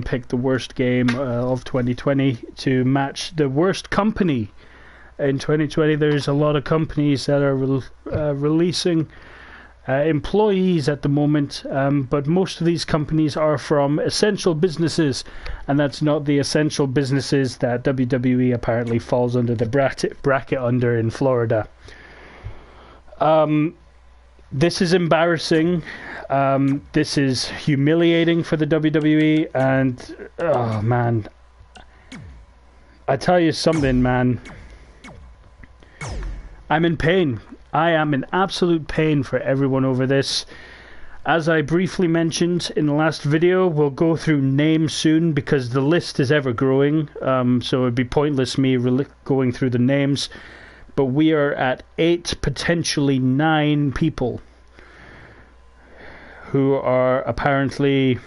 picked the worst game of 2020 to match the worst company in 2020. There's a lot of companies that are releasing employees at the moment, but most of these companies are from essential businesses, and that's not the essential businesses that WWE apparently falls under the bracket under in Florida. This is embarrassing. This is humiliating for the WWE, and oh man, I tell you something, man, I'm in pain. I am in absolute pain for everyone over this. As I briefly mentioned in the last video, we'll go through names soon because the list is ever growing, so it'd be pointless me going through the names. But we are at 8, potentially 9 people who are apparently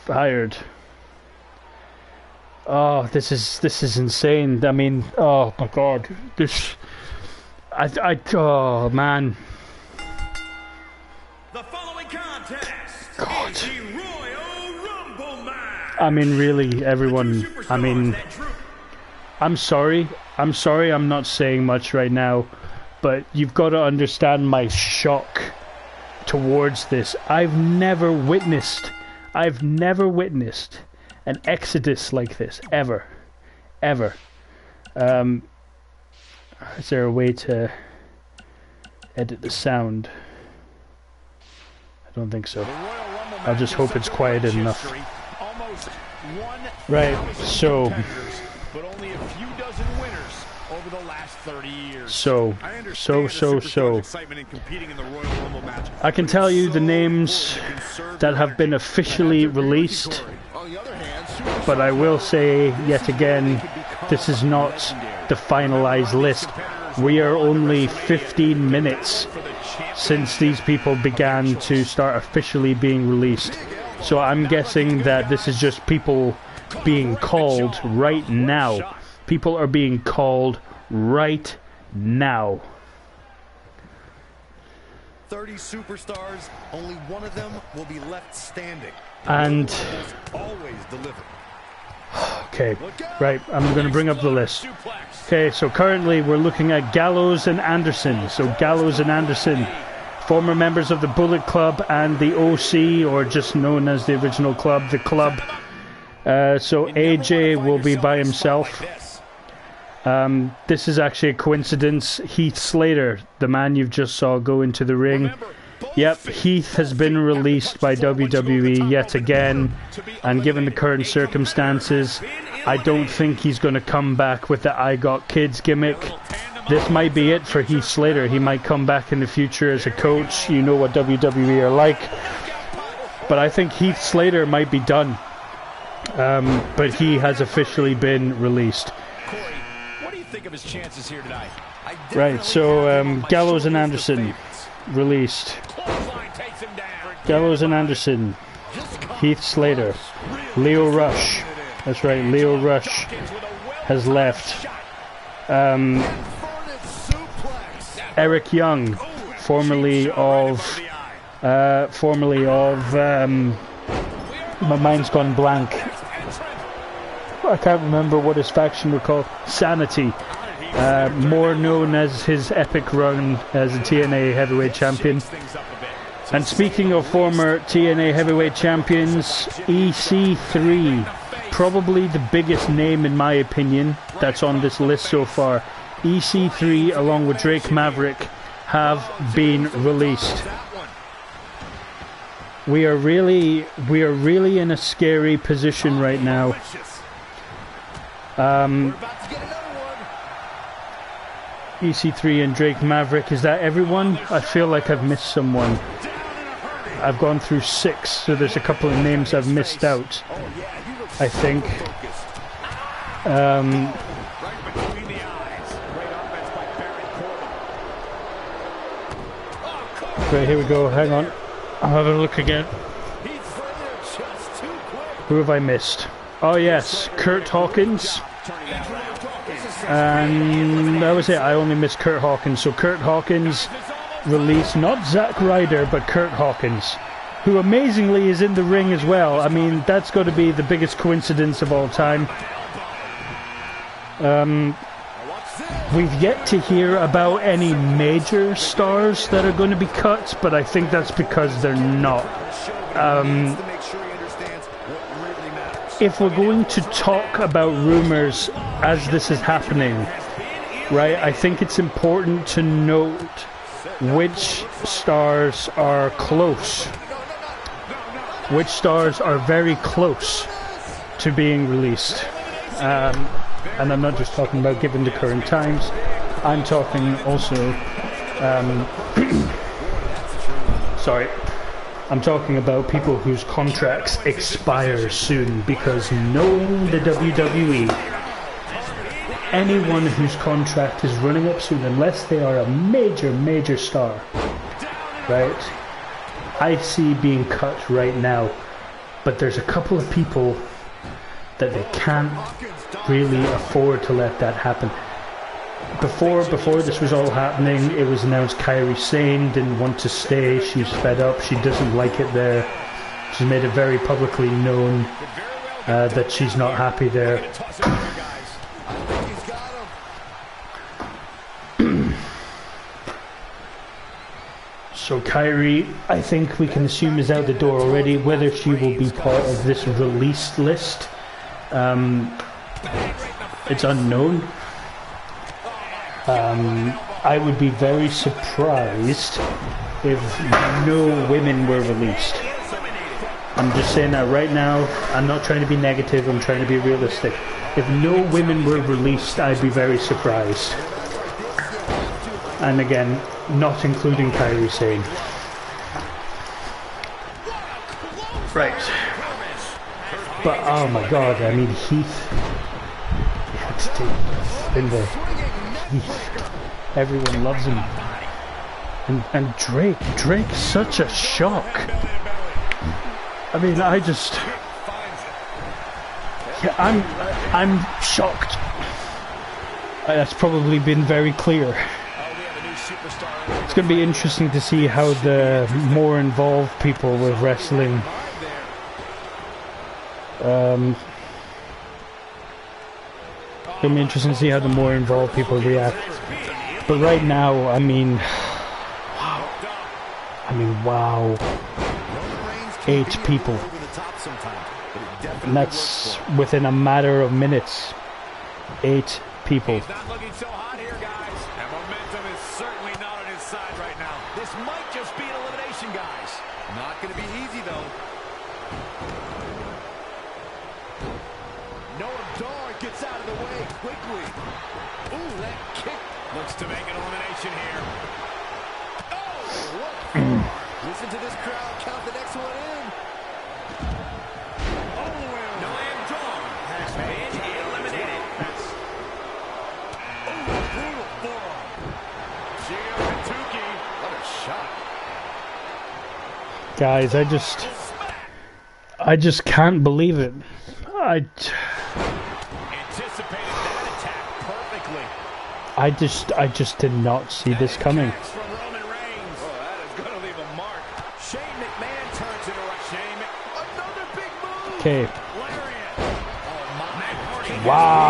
fired. Oh, this is insane. I mean, oh my God, this. Oh man. The following contest God. is the Royal Rumble match. I mean, really, everyone. I mean, I'm sorry. I'm not saying much right now, but you've got to understand my shock towards this. I've never witnessed an exodus like this ever. Is there a way to edit the sound? I don't think so. I'll just hope it's quiet enough. Right, so I can tell you the names that have been officially released, but I will say yet again, this is not the finalized list. We are only 15 minutes since these people began to start officially being released. So I'm guessing that this is just people being called right now. People are being called right now. 30 superstars, only one of them will be left standing. And always deliver. Okay, right, I'm going to bring up the list. Okay, so currently we're looking at Gallows and Anderson. So Gallows and Anderson, former members of the Bullet Club and the OC, or just known as the original club, the Club. So AJ will be by himself. This is actually a coincidence. Heath Slater, the man you've just saw go into the ring. Yep, Heath has been released by WWE yet again, and given the current circumstances, I don't think he's going to come back with the I Got Kids gimmick. This might be it for Heath Slater. He might come back in the future as a coach. You know what WWE are like. But I think Heath Slater might be done. But he has officially been released. What do you think of his chances here tonight? Right, so Gallows and Anderson released. Gallows and Anderson, Heath Slater, Leo Rush. That's right, Leo Rush has left. Eric Young, formerly of my mind's gone blank. I can't remember what his faction were called. Sanity. More known as his epic run as a TNA heavyweight champion. And speaking of former TNA heavyweight champions, EC3, probably the biggest name in my opinion that's on this list so far. EC3 along with Drake Maverick have been released. We are really in a scary position right now. EC3 and Drake Maverick, is that everyone? I feel like I've missed someone. I've gone through 6, so there's a couple of names I've missed out, I think. Right, here we go, hang on. I'll have a look again. Who have I missed? Oh yes, Kurt Hawkins. And that was it, I only missed Kurt Hawkins. So Kurt Hawkins release not Zack Ryder but Kurt Hawkins, who amazingly is in the ring as well. I mean, that's got to be the biggest coincidence of all time. We've yet to hear about any major stars that are going to be cut, but I think that's because they're not. If we're going to talk about rumors as this is happening, right, I think it's important to note which stars are close. Which stars are very close to being released. And I'm not just talking about given the current times, I'm talking also, sorry, I'm talking about people whose contracts expire soon, because knowing the WWE, anyone whose contract is running up soon, unless they are a major star, right, I see being cut right now, but there's a couple of people that they can't really afford to let that happen. Before this was all happening, it was announced Kairi Sane didn't want to stay. She's fed up. She doesn't like it there. She's made it very publicly known that she's not happy there. So Kairi, I think we can assume, is out the door already. Whether she will be part of this released list, it's unknown. I would be very surprised if no women were released. I'm just saying that right now. I'm not trying to be negative, I'm trying to be realistic. If no women were released, I'd be very surprised. And again, not including Kairi Sane. Right. But oh my god, I mean Heath. In the Heath. Everyone loves him. And Drake's such a shock. I mean, I'm shocked. That's probably been very clear. It's going to be interesting to see how the more involved people with wrestling it's going to be interesting to see how the more involved people react. But right now, I mean, wow. 8 people. And that's within a matter of minutes. 8 people. He's not looking so hot here, guys. And momentum is certainly not on his side right now. This might just be an elimination, guys. Not going to be easy, though. Noam Dar gets out of the way quickly. Ooh, that kick. Looks to make an elimination here. Oh, what? Listen to this crowd count the next one in. Noam Dar has been eliminated. Brutal forearm. What a shot. Guys, I just can't believe it. Anticipated that attack perfectly. I just did not see this coming. From Roman Reigns. Oh, that is going to leave a mark. Shane McMahon turns it around. Another big move. Okay. Lariat.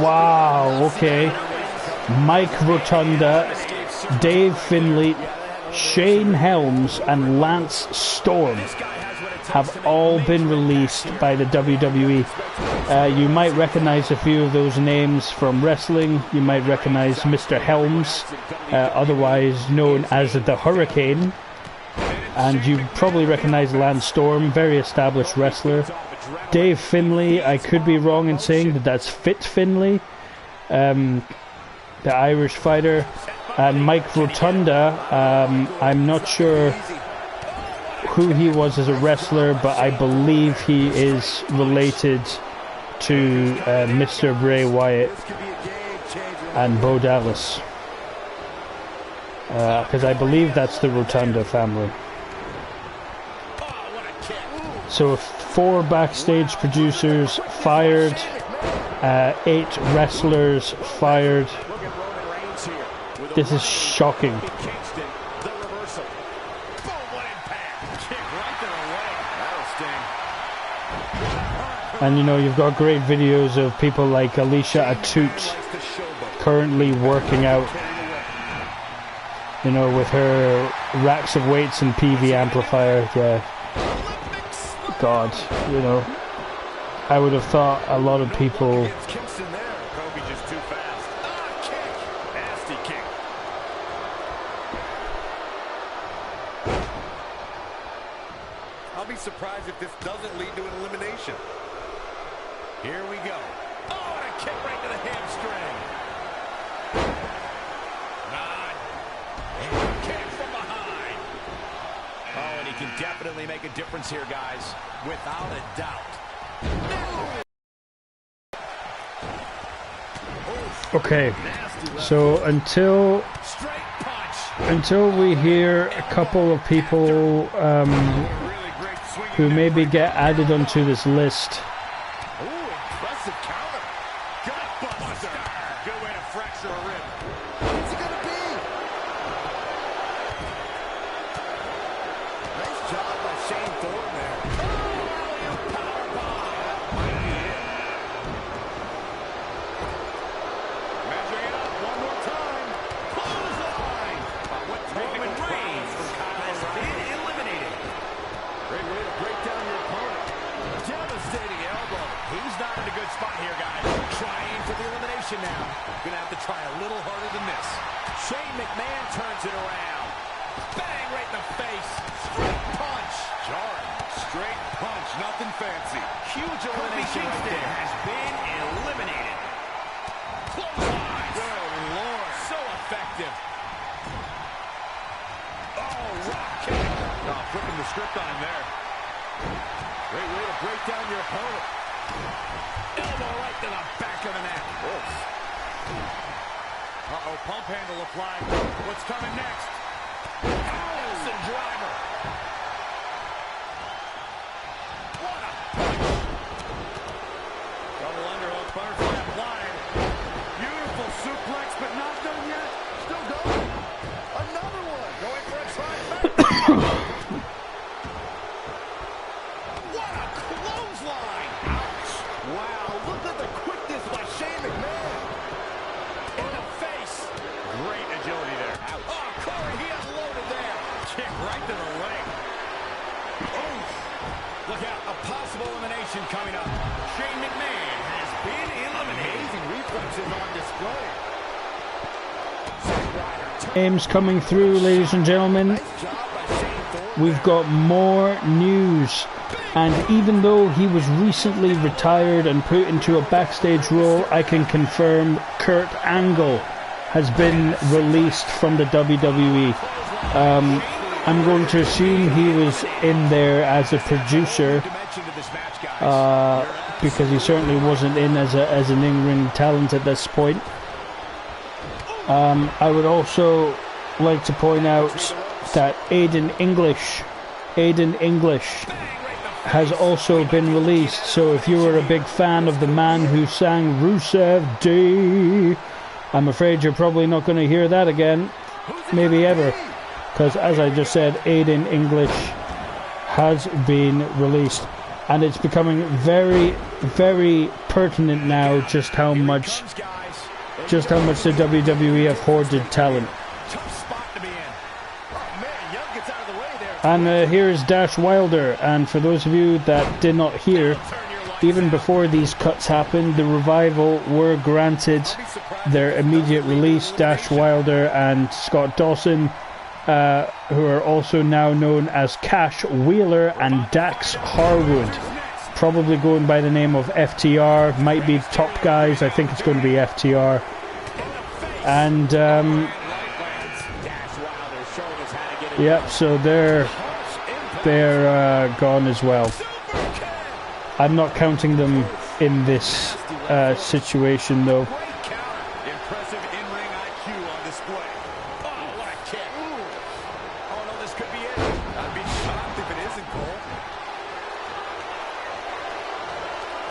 Wow. Okay. Mike Rotunda, Dave Finlay, Shane Helms, and Lance Storm have all been released by the WWE. You might recognize a few of those names from wrestling. You might recognize Mr. Helms, otherwise known as the Hurricane. And you probably recognize Lance Storm, very established wrestler. Dave Finlay, I could be wrong in saying that that's Fit Finlay, the Irish fighter. And Mike Rotunda, I'm not sure who he was as a wrestler, but I believe he is related to Mr. Bray Wyatt and Bo Dallas, because I believe that's the Rotunda family. So 4 backstage producers fired, 8 wrestlers fired. This is shocking. Kingston, the reversal. Boom, what impact. Kick right to the leg. That'll sting. And you know, you've got great videos of people like Alicia Atout currently working out, you know, with her racks of weights and PV amplifier. Yeah. God, you know, I would have thought a lot of people. Kingston there. Kobe just too fast. Kick. Nasty kick. I'll be surprised if this doesn't lead to an elimination. Here we go. Oh, and a kick right to the hamstring. And a kick from behind. Oh, and he can definitely make a difference here, guys. Without a doubt. Okay, so until we hear a couple of people who maybe get added onto this list. Impressive counter. Gutbuster. Good way to fracture a rib. What's it gonna be? Nice job by Shane Thorne there. Measuring it up one more time. Clothesline. What Roman Reigns has been eliminated. Great way to break down your opponent. Devastating elbow. He's not in a good spot here, guys. Trying for the elimination now. Gonna have to try a little harder than this. Shane McMahon turns it around. Bang right in the face. Straight punch. Jarring. Straight punch. Nothing fancy. Huge elimination right there. Has been eliminated. Clothesline. Good Lord. So effective. Oh, rock kick. Oh, flipping the script on him there. Great way to break down your opponent. Elbow right to the back of the neck. Uh-oh, pump handle applied. What's coming next? Allison driver. What a punch. Double underhook, butterfly applied. Beautiful suplex, but not done yet. Still going. Another one. Going for a trifecta. What a clothesline. Ouch. Wow, look at the quickness by Shane McMahon. In the face. Great agility there. Ouch. Oh, Corey, he unloaded there. Kick right to the leg. Oh. Look out, a possible elimination coming up. Shane McMahon has been eliminated. Amazing reflexes on display. Names coming through, ladies and gentlemen. Nice job by Shane Thorne. We've got more news. And even though he was recently retired and put into a backstage role, I can confirm Kurt Angle has been released from the WWE. I'm going to assume he was in there as a producer, because he certainly wasn't in as an in-ring talent at this point. I would also like to point out that Aiden English has also been released. So if you were a big fan of the man who sang Rusev Day, I'm afraid you're probably not going to hear that again, maybe ever, because as I just said, Aiden English has been released, and it's becoming very, very pertinent now just how much the WWE have hoarded talent. And here's Dash Wilder, and for those of you that did not hear, even before these cuts happened, the Revival were granted their immediate release. Dash Wilder and Scott Dawson, who are also now known as Cash Wheeler and Dax Harwood, probably going by the name of FTR, might be top guys. I think it's going to be FTR. And yep, so they're gone as well. I'm not counting them in this situation though. Impressive in-ring IQ on display. Oh, what a kick. Oh no, this could be it. I'd be shocked if it isn't, Cole.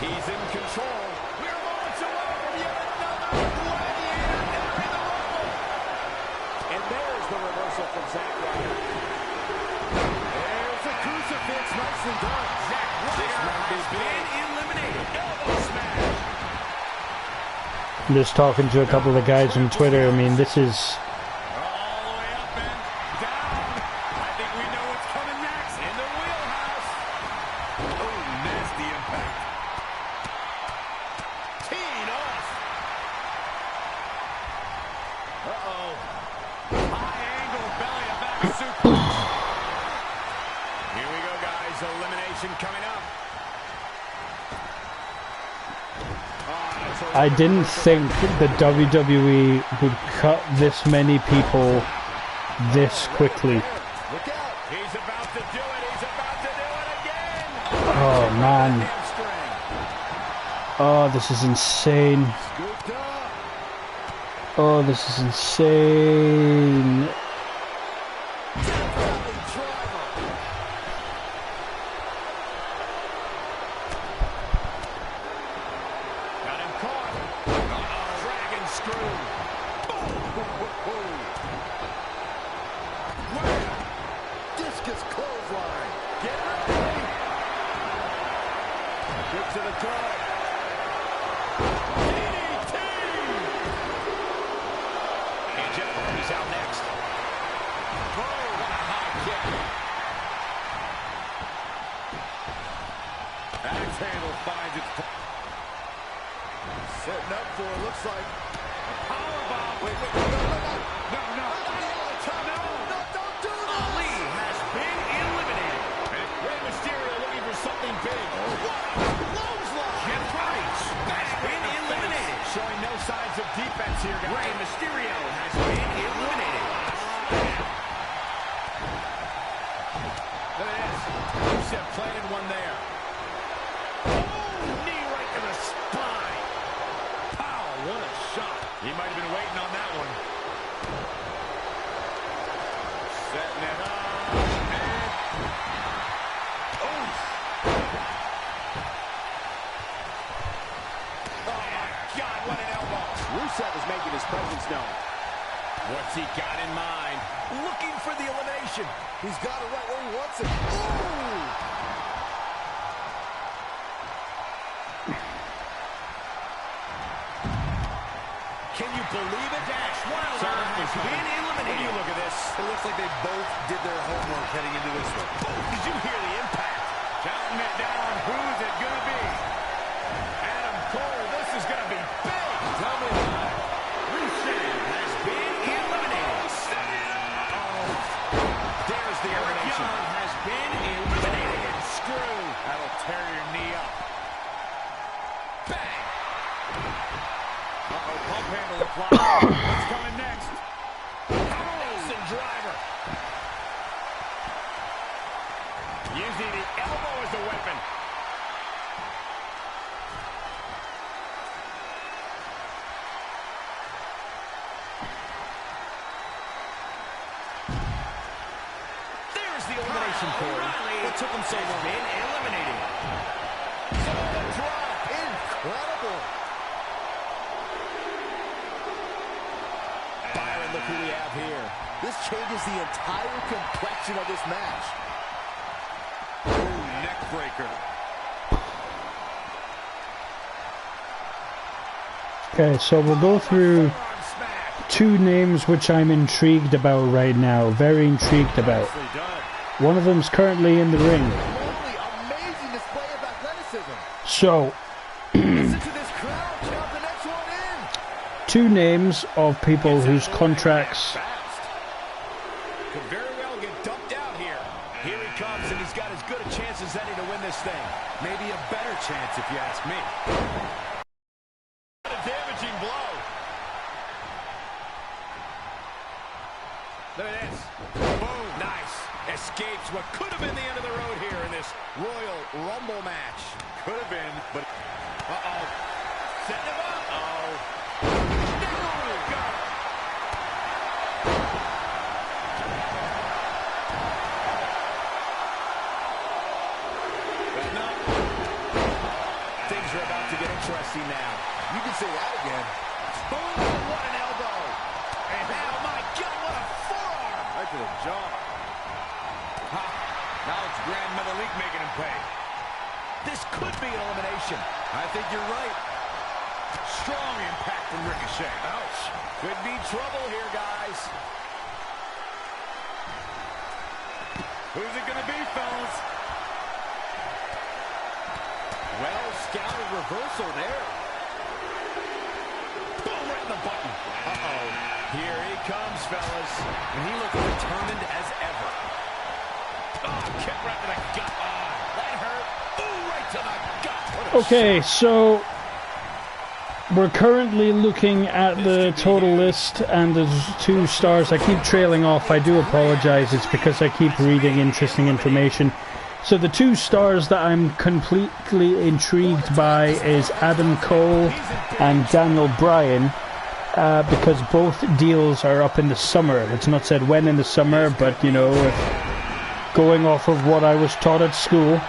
He's in control. We're moments away from yet another gladiator entering the Rumble. nicely done. Zack Ryder has been eliminated. Elbow smash. I'm just talking to a couple of the guys on Twitter. I mean, this is... All the way up and down. I think we know what's coming next. In the wheelhouse. Oh, nasty impact. Teeing off. Uh-oh. High angle belly to back suplex. Here we go, guys. Elimination coming up. I didn't think the WWE would cut this many people this quickly. Look out. He's about to do it. He's about to do it again. Oh, man. Hamstring. Oh, this is insane. Scooped up. Oh, this is insane. Belly driver. Got him caught. Dragon screw. Wow. Discus clothesline. Get ready. Good to the gut. DDT. And Jeff Hardy's out next. Oh, what a high kick. Axe handle finds its... Setting up for it, looks like. Powerbomb. Wait. No. No, don't do this. Ali has been eliminated. And Rey Mysterio looking for something big. What a clothesline. Jeff Hardy has been eliminated. Showing no signs of defense here, guys. Rey Mysterio has been eliminated. Look at this. Rusev planted one there. Oh, knee right to the spine. Pow, what a shot. He might have been waiting on that one. Setting it up. And... Oh, my God, what an elbow. Rusev is making his presence known. What's he got in mind? Looking for the elimination. He's got it right where he wants it. Ooh! Can you believe it? Dash Wilder has been eliminated. Look at this. It looks like they both did their homework heading into this one. Oh, did you hear the impact? Counting it down. Who's it going to be? Adam Cole, this is going to be big. Tell me about it. Rusev has been eliminated. There's the elimination. Young has been eliminated. Screw. That'll tear your knee up. Bang. Uh-oh, pump handle applied. What's coming next? Nelson driver. Using the elbow as a weapon. There's the elimination, Corey. What took him so long? Been eliminated. Solid drop. Incredible. Byron, look who we have here. This changes the entire complexion of this match. Ooh, neck breaker. Okay, so we'll go through Forearm smash. two names which I'm intrigued about right now. Very intrigued about. Nicely done. One of them's currently in the ring. Holy, amazing display of athleticism. So, Listen to this crowd. Count the next one in. two names of people whose contracts... Fast. Could very well get dumped out here. Here he comes, and he's got as good a chance as any to win this thing. Maybe a better chance, if you ask me. What a damaging blow. Look at this. Boom. Nice. Escapes what could have been the end of the road here in this Royal Rumble match. Could have been, but... Uh-oh. Setting him up. Uh-oh. There we go. Setting up. Things are about to get interesting now. You can say that again. Boom, what an elbow. And now, my God, what a forearm. Right to the jaw. Ha. Now it's Grand Metalik making him pay. This could be an elimination. I think you're right. Strong impact from Ricochet. Ouch. Could be trouble here, guys. Who's it going to be, fellas? Well scouted reversal there. Boom, right in the button. Uh-oh. Here he comes, fellas. And he looks determined as ever. Oh, kick right to the gut. Oh, that hurt. Ooh, right to the gut. Okay, so we're currently looking at the total list, and there's 2 stars. I keep trailing off. I do apologize. It's because I keep reading interesting information. So the 2 stars that I'm completely intrigued by is Adam Cole and Daniel Bryan, because both deals are up in the summer. It's not said when in the summer, but you know, going off of what I was taught at school,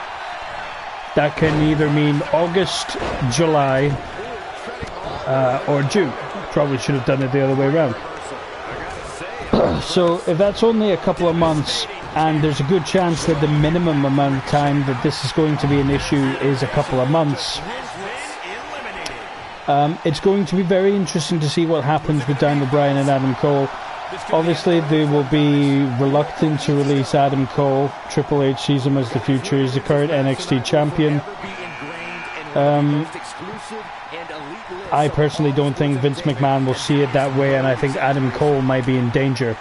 that can either mean August, July, or June. Probably should have done it the other way around. So if that's only a couple of months, and there's a good chance that the minimum amount of time that this is going to be an issue is a couple of months, it's going to be very interesting to see what happens with Daniel Bryan and Adam Cole. Obviously they will be reluctant to release Adam Cole. Triple H sees him as the future. He's the current NXT champion. I personally don't think Vince McMahon will see it that way, and I think Adam Cole might be in danger.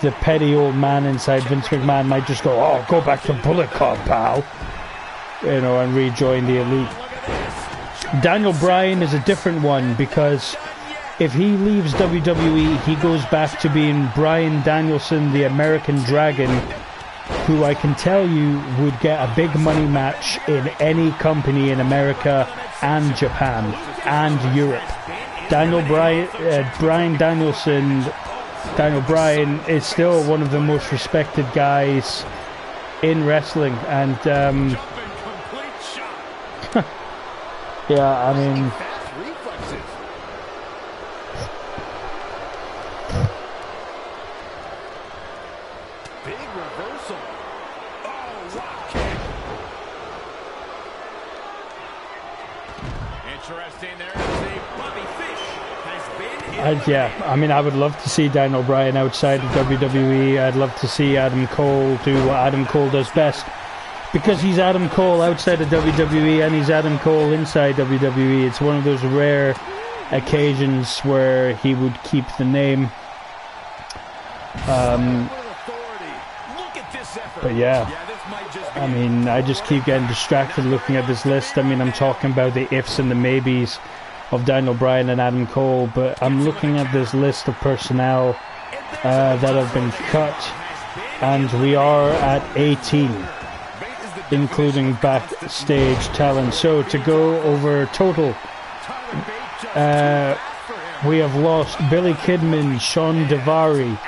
The petty old man inside Vince McMahon might just go, oh, go back to Bullet Club, pal, you know, and rejoin the Elite. Daniel Bryan is a different one, because if he leaves WWE, he goes back to being Bryan Danielson, the American Dragon, who I can tell you would get a big money match in any company in America and Japan and Europe. Daniel Bryan is still one of the most respected guys in wrestling, and yeah, I mean, Big reversal. Oh, wow, kick. Interesting there. Bobby Fish has been yeah, I mean, I would love to see Daniel Bryan outside of WWE. I'd love to see Adam Cole do what Adam Cole does best, because he's Adam Cole outside of WWE and he's Adam Cole inside WWE. It's one of those rare occasions where he would keep the name. But yeah, I mean, I just keep getting distracted looking at this list. I mean, I'm talking about the ifs and the maybes of Daniel Bryan and Adam Cole, but I'm looking at this list of personnel that have been cut, and we are at 18, including backstage talent. So to go over total, we have lost Billy Kidman, Sean Devari,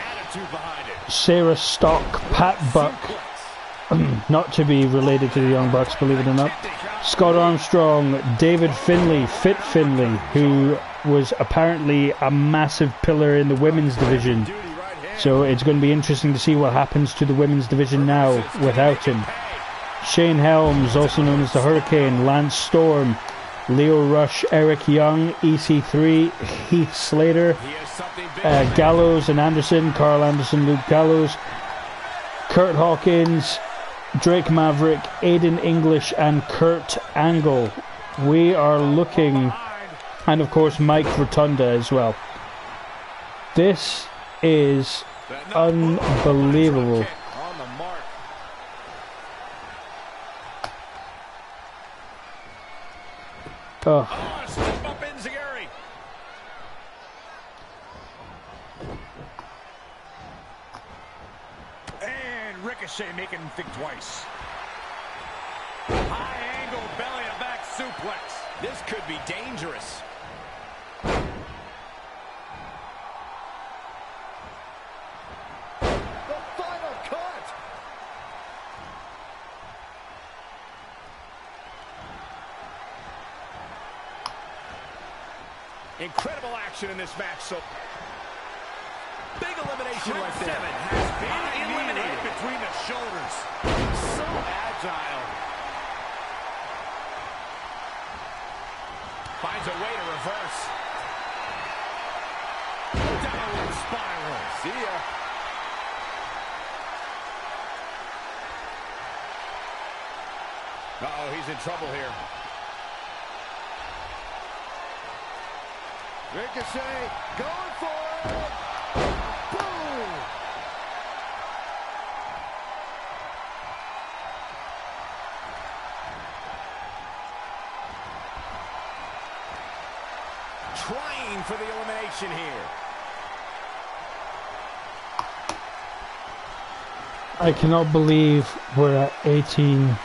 Sarah Stock, Pat Buck, not to be related to the Young Bucks, believe it or not, Scott Armstrong, David Finlay, Fit Finlay, who was apparently a massive pillar in the women's division. So it's going to be interesting to see what happens to the women's division now without him. Shane Helms, also known as the Hurricane, Lance Storm, Leo Rush, Eric Young, EC3, Heath Slater, Gallows and Anderson, Carl Anderson, Luke Gallows, Kurt Hawkins, Drake Maverick, Aiden English, and Kurt Angle. We are looking, and of course Mike Rotunda as well. This is unbelievable. Oh. And Ricochet making him think twice. High angle belly to back suplex. This could be dangerous. The final cut. Incredible action in this match. So big elimination right there. Has been eliminated between the shoulders. Uh-oh, he's in trouble here. Ricochet going for it. Boom. Trying for the elimination here. I cannot believe we're at 18.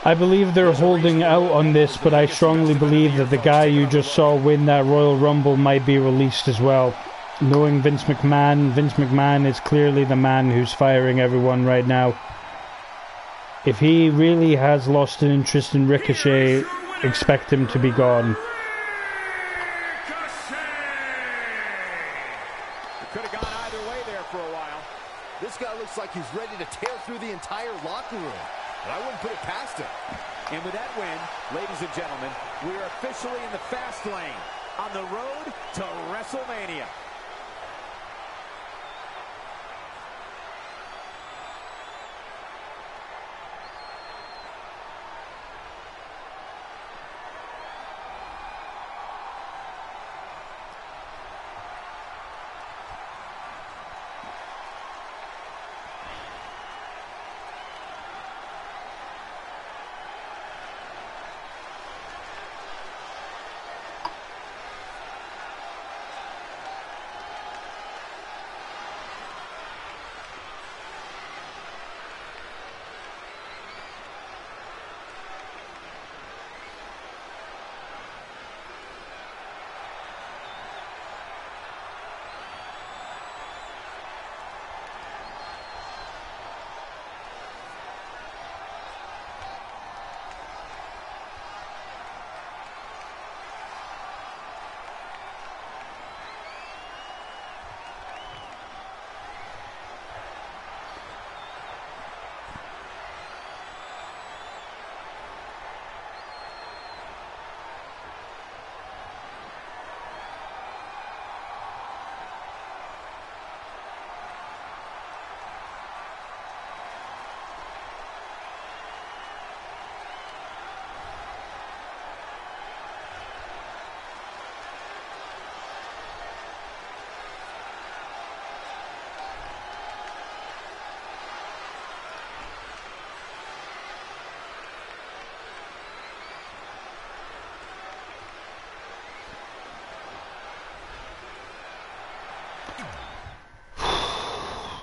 I believe they're holding out on this, but I strongly believe that the guy you just saw win that Royal Rumble might be released as well. Knowing Vince McMahon is clearly the man who's firing everyone right now. If he really has lost an interest in Ricochet, expect him to be gone. Could have gone either way there for a while. This guy looks like he's ready to tear through the entire locker room. But I wouldn't put it past him. And with that win, ladies and gentlemen, we are officially in the fast lane on the road to WrestleMania.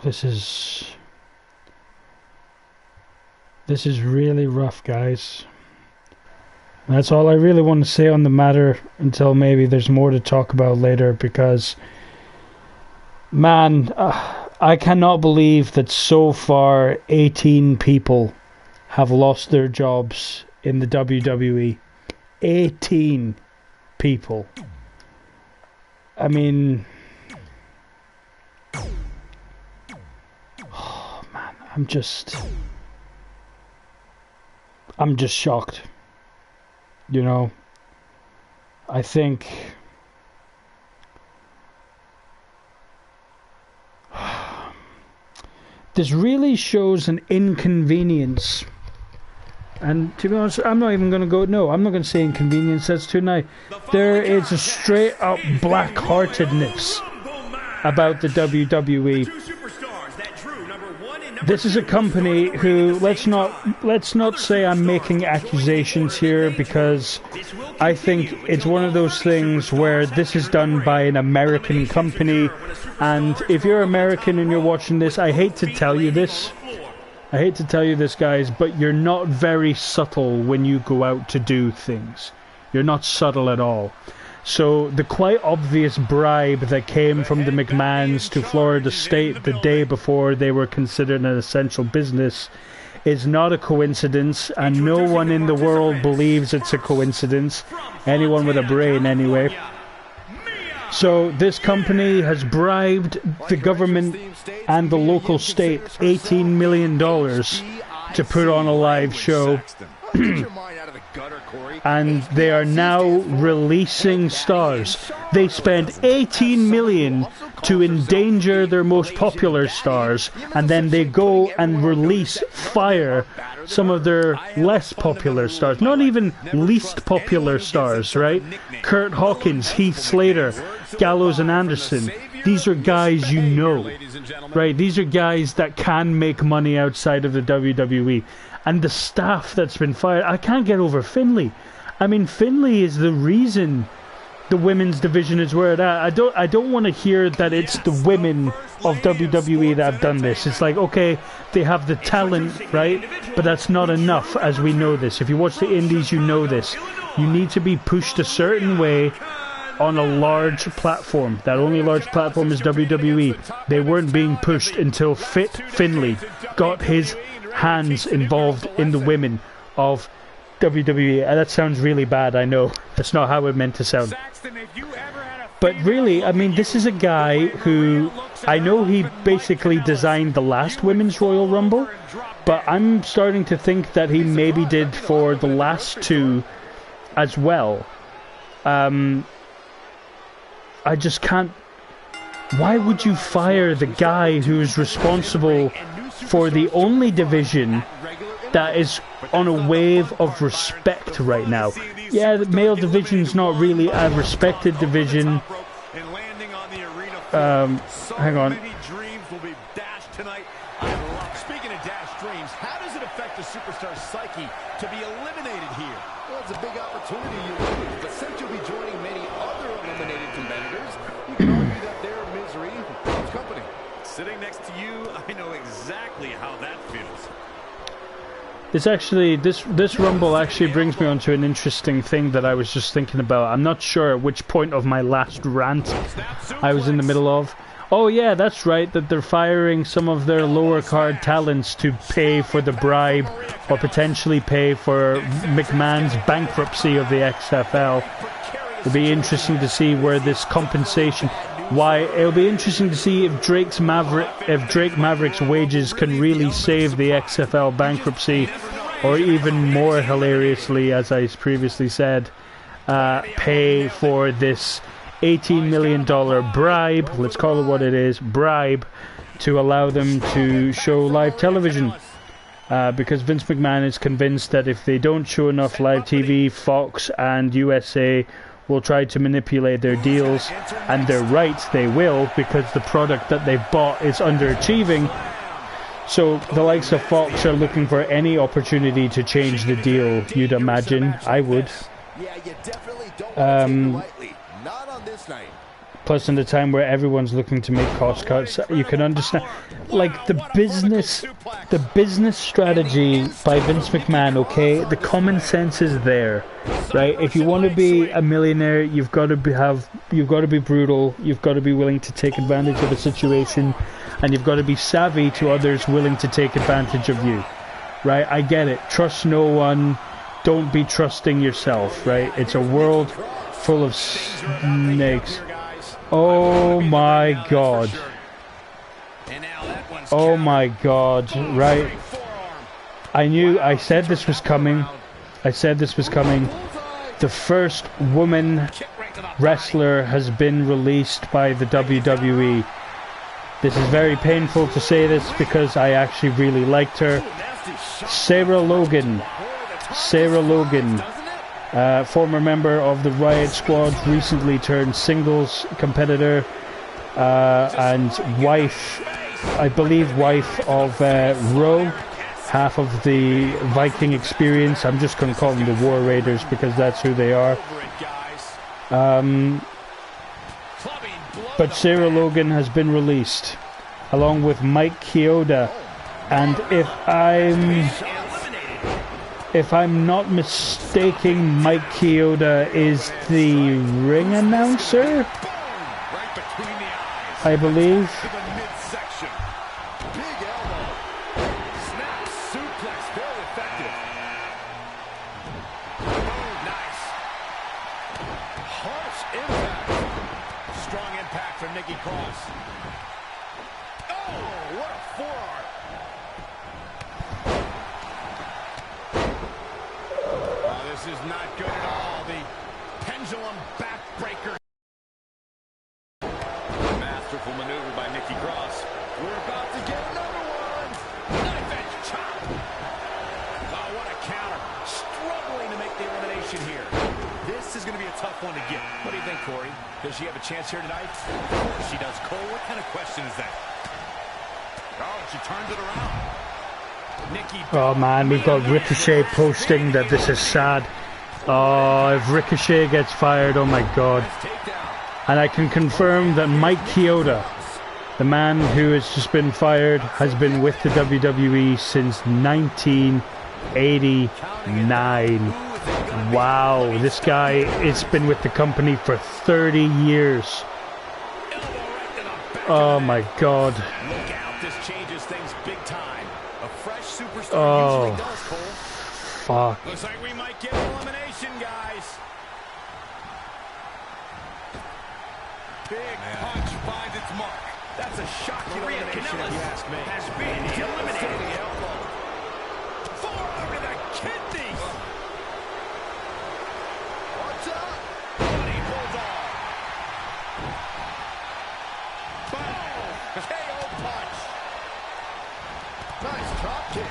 This is really rough, guys. That's all I really want to say on the matter until maybe there's more to talk about later, because man, I cannot believe that so far 18 people have lost their jobs in the WWE. 18 people. I mean, oh man, I'm just shocked. You know, I think this really shows an inconvenience. And to be honest, I'm not even going to go, no, I'm not going to say inconvenience, that's too nice. There is a straight up black-heartedness about the WWE. This is a company who, let's not say I'm making accusations here, because I think it's one of those things where this is done by an American company, and if you're American and you're watching this, I hate to tell you this, guys, but you're not very subtle when you go out to do things. You're not subtle at all. So the quite obvious bribe that came from the McMahons to Florida State the day before they were considered an essential business is not a coincidence, and no one in the world believes it's a coincidence. Anyone with a brain, anyway. So this company has bribed the government and the local state $18 million to put on a live show. and they are now releasing stars. They spent 18 million to endanger their most popular stars, and then they go and fire some of their less popular stars. Not even least popular stars, right? Kurt Hawkins, Heath Slater, Gallows and Anderson. These are guys you know, right? These are guys that can make money outside of the WWE. And the staff that's been fired, I can't get over Finlay. I mean, Finlay is the reason the women's division is where it at. I don't want to hear that it's the women of WWE that have done this. It's like, okay, they have the talent, right? But that's not enough, as we know this. If you watch the indies, you know this. You need to be pushed a certain way on a large platform. That only large platform is WWE. They weren't being pushed until Finlay got his hands involved in the women of WWE. And that sounds really bad, I know. That's not how it meant to sound. But really, I mean, this is a guy who, I know he basically designed the last Women's Royal Rumble, but I'm starting to think that he maybe did for the last two as well. I just can't... Why would you fire the guy who's responsible for the only division that is on a wave of respect right now? Yeah, the male division's not really a respected division. Hang on. Speaking of dashed dreams, how does it affect the superstar's psyche to be eliminated here? Well, it's a big opportunity you lose, but since you'll be joining many other eliminated competitors, you can argue that their misery loves company. Sitting next to you, I know exactly how that feels. This Rumble actually brings me onto an interesting thing that I was just thinking about. I'm not sure at which point of my last rant I was in the middle of. Oh yeah, that's right, that they're firing some of their lower card talents to pay for the bribe, or potentially pay for McMahon's bankruptcy of the XFL. It'll be interesting to see where this compensation... It'll be interesting to see if Drake Maverick's wages can really save the XFL bankruptcy, or even more hilariously, as I previously said, pay for this $18 million bribe, let's call it what it is, bribe, to allow them to show live television. Because Vince McMahon is convinced that if they don't show enough live TV, Fox and USA will try to manipulate their deals, and they're right, they will, because the product that they've bought is underachieving. So the likes of Fox are looking for any opportunity to change the deal, you'd imagine. I would. Yeah, you definitely don't want to take it lightly. Not on this night. Plus, in the time where everyone's looking to make cost cuts, you can understand, like, the business strategy by Vince McMahon, okay? The common sense is there, right? If you want to be a millionaire, you've got to be brutal, you've got to be willing to take advantage of a situation, and you've got to be savvy to others willing to take advantage of you, right? I get it. Trust no one. Don't be trusting yourself, right? It's a world full of snakes. Oh my god. Oh my god, right. I said this was coming. The first woman wrestler has been released by the WWE. This is very painful to say this because I actually really liked her. Sarah Logan, former member of the Riot Squad, recently turned singles competitor, and wife of Ro, half of the Viking Experience. I'm just going to call them the War Raiders because that's who they are. But Sarah Logan has been released, along with Mike Chioda, and if I'm not mistaken, Mike Chioda is the ring announcer, I believe. This is not good at all. The pendulum backbreaker. Masterful maneuver by Nikki Cross. We're about to get another one. Knife edge chop. Oh, what a counter. Struggling to make the elimination here. This is going to be a tough one to get. What do you think, Corey? Does she have a chance here tonight? Of course she does. Cole, what kind of question is that? Oh, she turns it around. Nikki. Oh man, we've got Ricochet posting that this is sad. Oh, if Ricochet gets fired, oh my god. And I can confirm that Mike Chioda, the man who has just been fired, has been with the WWE since 1989. Wow, this guy has been with the company for 30 years. Oh my god. Look out, this changes things big time. A fresh superstar Oh, usually does, Cole. fuck. Looks like we might get elimination, guys. Big punch finds its mark. That's a shocking elimination, if you ask me. Has been eliminated. Forearm to the kidneys. What's up? Bloody bulldog. Boom. KO punch. Nice drop kick.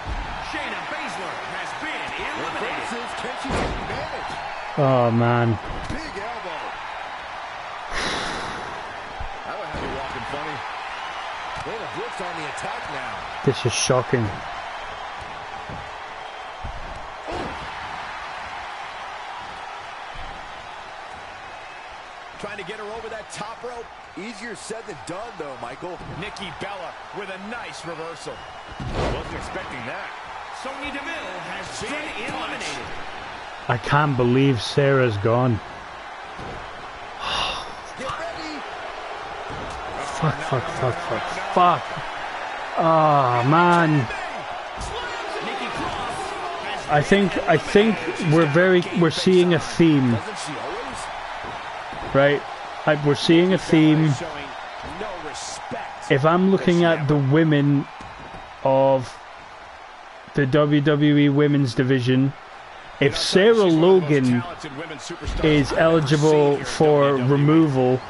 Shayna Baszler has been eliminated. Reverses. Can she take advantage? Oh man. Big elbow. That would have you walking funny. Dana Brooks on the attack now. This is shocking. Trying to get her over that top rope. Easier said than done, though, Michael. Nikki Bella with a nice reversal. Wasn't expecting that. Sonya Deville has been eliminated. I can't believe Sarah's gone. Get ready. Fuck. Oh man. I think we're seeing a theme, Doesn't she always? right? We're seeing a theme. Showing no respect. If I'm looking at the women of the WWE Women's Division, if Sarah Logan is eligible for removal,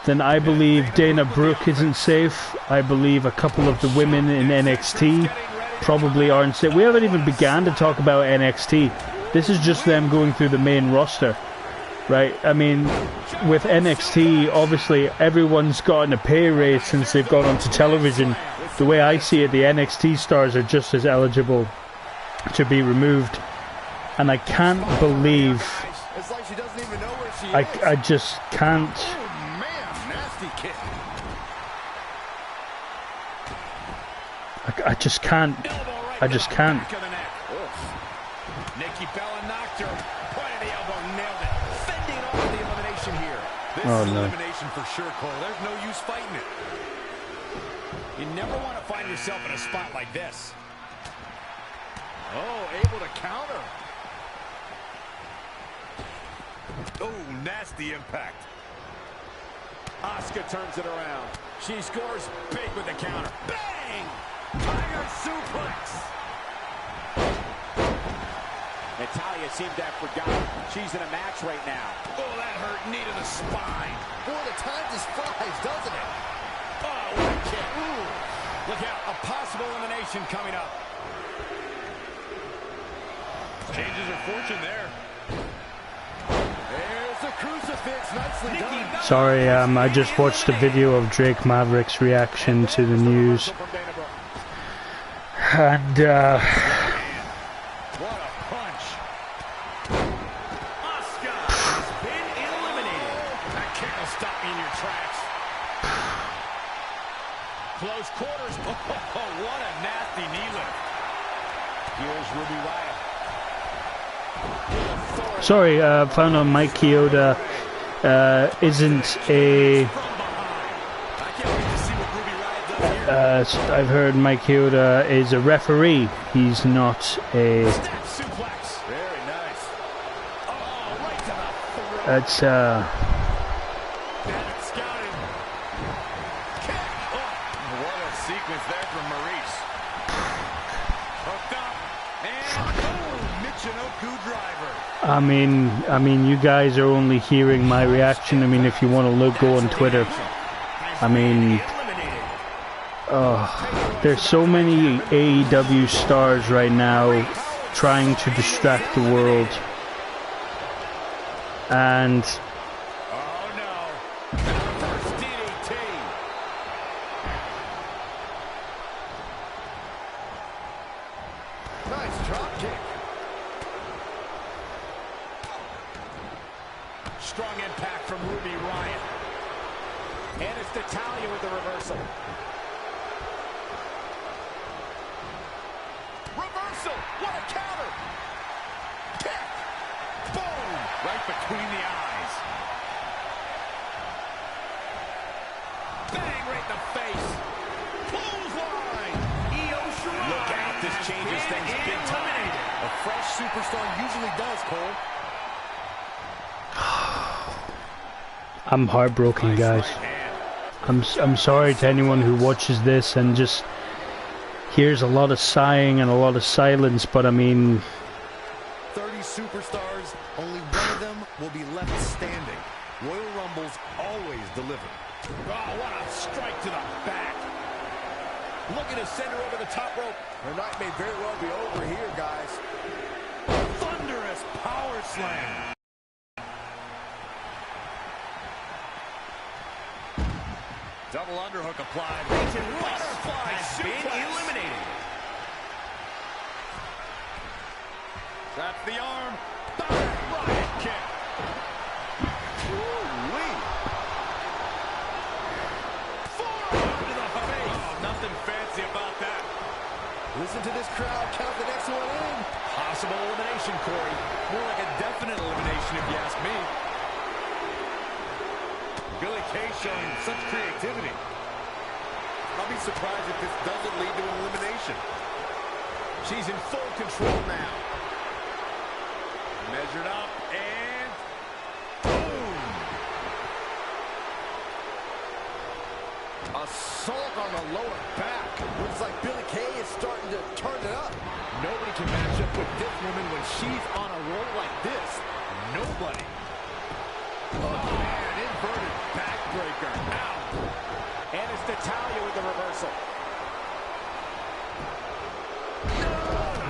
then I believe Dana Brooke isn't safe. I believe a couple of the women in NXT probably aren't safe. We haven't even begun to talk about NXT. This is just them going through the main roster, right? I mean, with NXT, obviously everyone's gotten a pay raise since they've gone onto television. The way I see it, the NXT stars are just as eligible to be removed. And I can't believe, It's like she doesn't even know where she is. I just can't. Oh, man, nasty kick. I just can't. I just can't. Nikki Bella knocked her. Point of the elbow, nailed it. Fending off the elimination here. This Oh, is no. elimination for sure, Cole. There's no use fighting it. You never want to find yourself in a spot like this. Oh, able to counter. Oh, nasty impact. Asuka turns it around. She scores big with the counter. Bang! Tiger suplex. Natalya seemed to have forgotten. She's in a match right now. Oh, that hurt. Knee to the spine. Boy, the time just flies, doesn't it? Oh, what a kick. Ooh. Look out. A possible elimination coming up. Changes her fortune there. There's the crucifix. Nicely done. Sorry, I just watched a video of Drake Maverick's reaction to the news, and What a punch. Asuka has been eliminated. That kick will stop you in your tracks. Close quarters. Oh, what a nasty knee lift. Here's Ruby Riott. sorry, found out Mike Chioda isn't a. I've heard Mike Chioda is a referee. He's not a. Step suplex. Very nice. Oh, right to the throat. It's Bad scouting. Kick. Oh, what a sequence there from Maurice. Hooked up. And boom, Michinoku driver. I mean, you guys are only hearing my reaction. I mean, if you want to look, go on Twitter. I mean, there's so many AEW stars right now trying to distract the world, and Oh no. First DDT. Nice drop kick. Strong impact from Ruby Riott. And it's Natalya with the reversal. Reversal! What a counter! Kick! Boom! Right between the eyes. Bang! Right in the face. Clothesline! Io Shirai. Look out! This changes things big time. A fresh superstar usually does, Cole. I'm heartbroken, guys. I'm sorry to anyone who watches this and just hears a lot of sighing and a lot of silence, but I mean, 30 superstars, only one of them will be left standing. Royal Rumbles always deliver. Oh, what a strike to the back. Looking to send her over the top rope. Her night may very well be over here, guys. Thunderous power slam. Double underhook applied. Butterfly has been eliminated. Traps the arm. Riot kick. Ooh-wee. Forearm to the face. Oh, nothing fancy about that. Listen to this crowd count the next one in. Possible elimination, Corey. More like a definite elimination, if you ask me. Billie Kay showing such creativity. I'll be surprised if this doesn't lead to an elimination. She's in full control now. Measured up and boom! Assault on the lower back. Looks like Billie Kay is starting to turn it up. Nobody can match up with this woman when she's on a roll like this. Nobody. Oh, man, inverted backbreaker. Ow. And it's Natalya with the reversal. A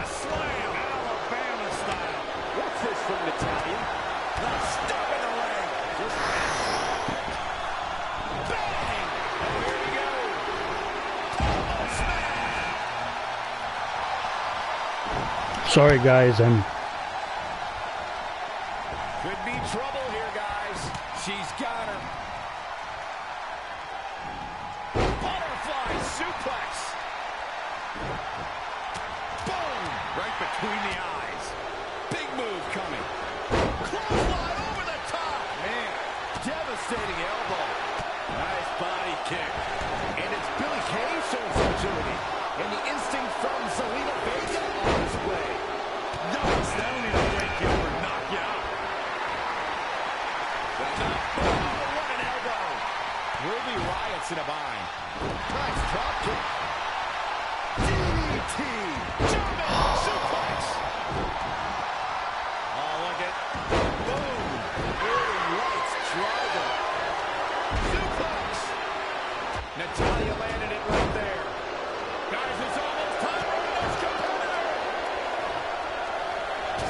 slam, Alabama style. What's this from Natalya? The step in the leg. Just bang! And here we go. Oh, smash! sorry guys, Could be trouble here, guys. She's got her. Butterfly suplex. Boom! Right between the eyes. Big move coming. Clothesline over the top. Man, devastating elbow. Nice body kick. And it's Billie Kay showing some agility. And the instinct from Zelina Vega on display. Nice. That only a break you or knock you out. Oh, what an elbow. Ruby Riott's in a bind. Nice drop kick. DDT. German suplex. Oh, look at. Boom. Early lights driving. Suplex. Natalya landed it right there. Guys, it's almost time for the next competitor.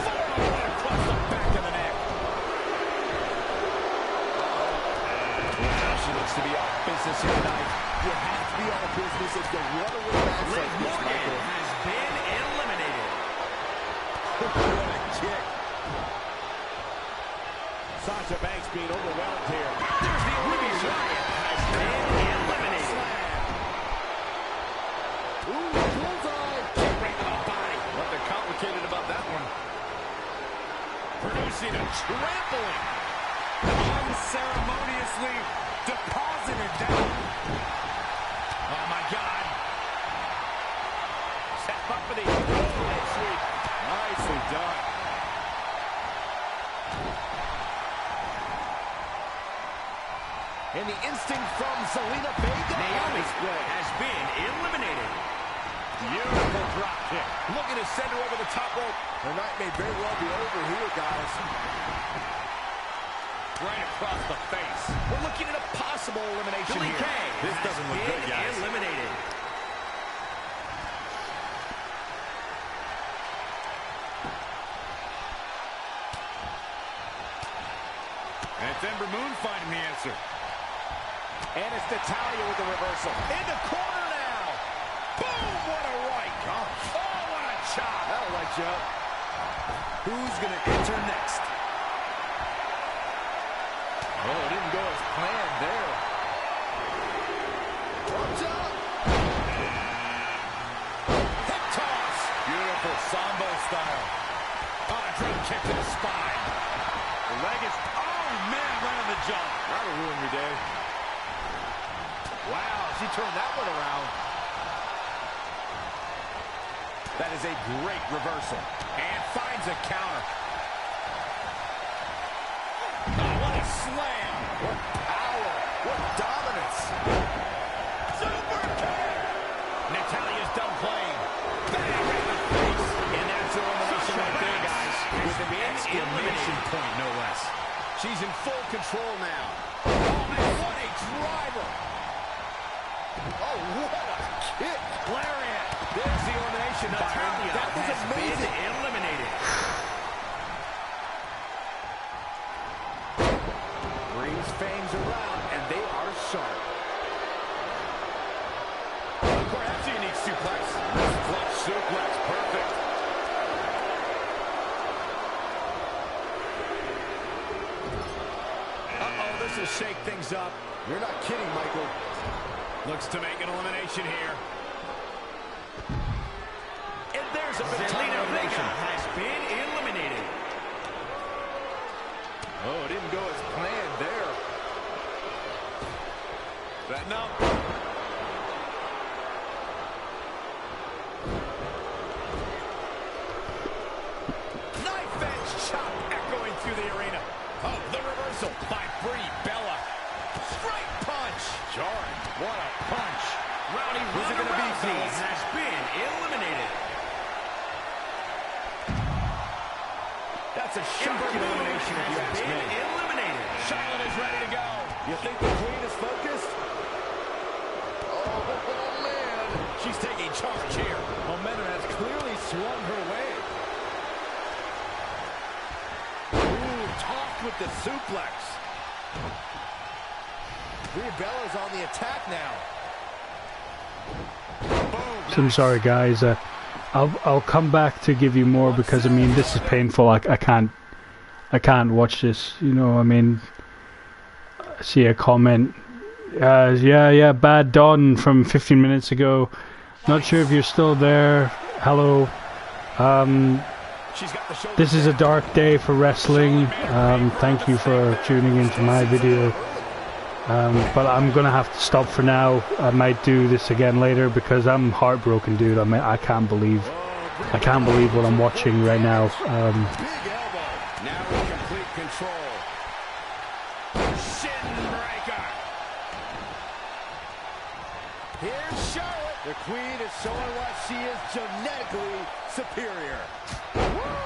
Forearm across the back of the neck. Wow, she looks to be off business here tonight. You have to be all business if you want to win match like this, Michael. has been eliminated. What a kick. Sasha Banks being overwhelmed here. There's the Ruby Riott has been eliminated. Ooh, bullseye. Kick right to the body. Nothing complicated about that one. Producing a trampling. Unceremoniously deposited down. Oh my God. Set up for the overhead sweep. Nicely done. And the instinct from Zelina Vega. Naomi has been eliminated. Beautiful drop kick. Looking to send her over the top rope. The night may very well be over here, guys. Right across the face. We're looking at a possible elimination Billy here. Kay This doesn't look good, guys. Eliminated. And it's Ember Moon finding the answer. And it's Natalya with the reversal. In the corner now. Boom, what a right. Gosh. Oh, what a chop. That'll light you up. Who's going to enter next? Oh, it didn't go as planned there. Watch out. Hip toss. Beautiful Sambo style. Oh, a drop kick to the spine. The leg is, oh man, right on the jaw. That'll ruin your day. Wow, she turned that one around. That is a great reversal. And finds a counter. Oh, what a slam. What power. What dominance. Super kick. Natalya's done playing. Bang, right in the face. And that's elimination right there, guys. With an exclamation point, no less. She's in full control now. Oh, and what a driver. Oh, what a kick. Lariat. There's the elimination, Byron. That was amazing. Eliminated. Brings fangs around, and they are sharp. That's a unique suplex. Clutch suplex. Perfect. Uh-oh, this will shake things up. You're not kidding, Michael. Looks to make an elimination here. And there's a potential Zelina elimination. Vega has been eliminated. Oh, it didn't go as planned there. Setting up. Knife edge chop echoing through the arena. Oh, the reversal by Brie Bella. Straight punch. Jarring. What a punch. Rowdy Who's it gonna be, Rousey fellas? has been eliminated. That's a shocking elimination if you has ask been me. eliminated. Charlotte is ready to go. You think the Queen is focused? Oh, man. She's taking charge here. Momentum has clearly swung her way. Ooh, tossed with the suplex. Brie Bella's on the attack now. Boom. So I'm sorry, guys. I'll come back to give you more because I mean this is painful. I can't watch this. You know, I mean, I see a comment. Yeah, bad Don from 15 minutes ago. Not sure if you're still there. Hello. She's got the shoulder. This is a dark day for wrestling. Thank you for tuning into my video. But I'm gonna have to stop for now. I might do this again later because I'm heartbroken, dude. I mean, I can't believe what I'm watching right now. Big elbow. Now in complete control. Shin breaker. Here's Charlotte. The Queen is showing why she is genetically superior. Woo!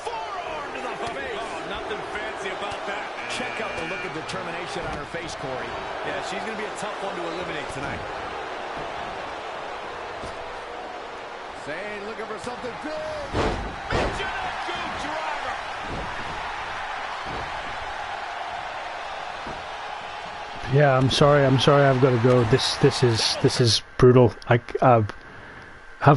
Forearm to the face. Oh, nothing fancy about that. Check out the look of determination on her face, Corey. Yeah, she's going to be a tough one to eliminate tonight. Zane looking for something big. Michinoku driver. Yeah, I'm sorry. I've got to go. This is brutal.